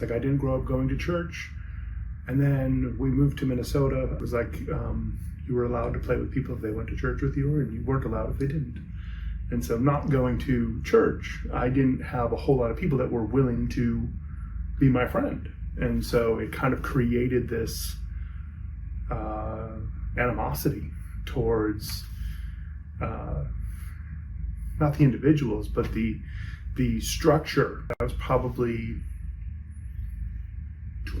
Like, I didn't grow up going to church. And then we moved to Minnesota. It was like you were allowed to play with people if they went to church with you, and you weren't allowed if they didn't. And so not going to church, I didn't have a whole lot of people that were willing to be my friend. And so it kind of created this animosity towards not the individuals, but the structure. I was probably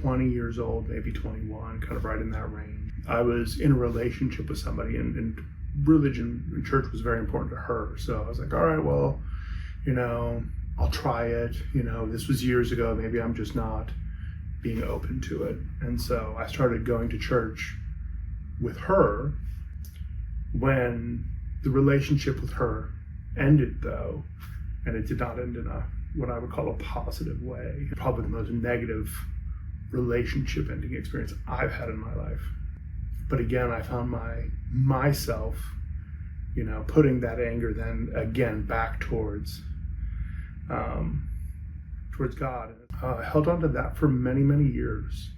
20 years old, maybe 21, kind of right in that range. I was in a relationship with somebody, and religion and church was very important to her. So I was like, all right, well, I'll try it. This was years ago. Maybe I'm just not being open to it. And so I started going to church with her. When the relationship with her ended, though, and it did not end in what I would call a positive way, probably the most negative relationship ending experience I've had in my life. But again, I found myself, putting that anger then again back towards God. I held on to that for many, many years.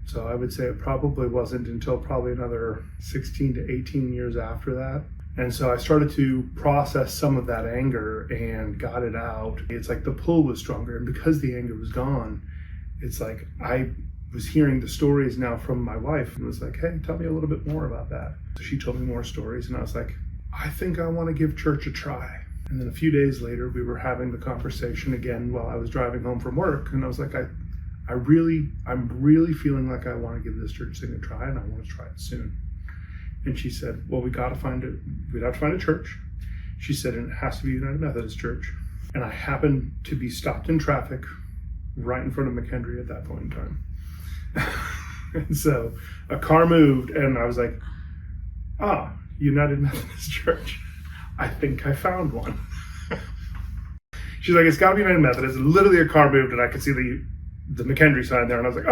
So I would say it probably wasn't until probably another 16 to 18 years after that. And so I started to process some of that anger and got it out. It's like the pull was stronger. And because the anger was gone, it's like I was hearing the stories now from my wife and was like, hey, tell me a little bit more about that. So she told me more stories, and I was like, I think I want to give church a try. And then a few days later, we were having the conversation again while I was driving home from work. And I was like, I'm really feeling like I want to give this church thing a try, and I want to try it soon. And she said, well, we'd have to find a church. She said, and it has to be United Methodist Church. And I happened to be stopped in traffic right in front of McHenry at that point in time. And so a car moved, and I was like, United Methodist Church. I think I found one. She's like, it's got to be United Methodist. And literally a car moved, and I could see the McHenry sign there, and I was like,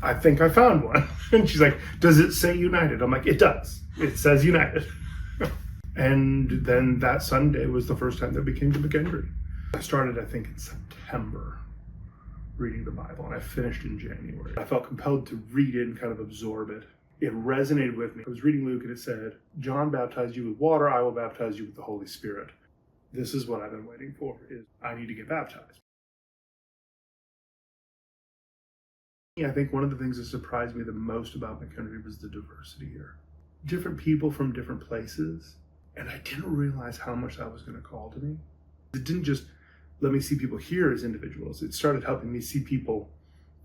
I think I found one. And she's like, does it say United? I'm like, it does. It says United. And then that Sunday was the first time that we came to McHenry. I started, I think, in September reading the Bible, and I finished in January. I felt compelled to read it and kind of absorb it. It resonated with me. I was reading Luke, and it said, John baptized you with water, I will baptize you with the Holy Spirit. This is what I've been waiting for, is I need to get baptized. I think one of the things that surprised me the most about McHenry was the diversity here. Different people from different places, and I didn't realize how much that was going to call to me. It didn't just let me see people here as individuals. It started helping me see people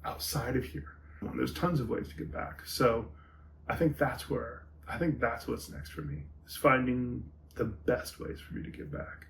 outside of here. And there's tons of ways to get back. So I think that's what's next for me, is finding the best ways for me to give back.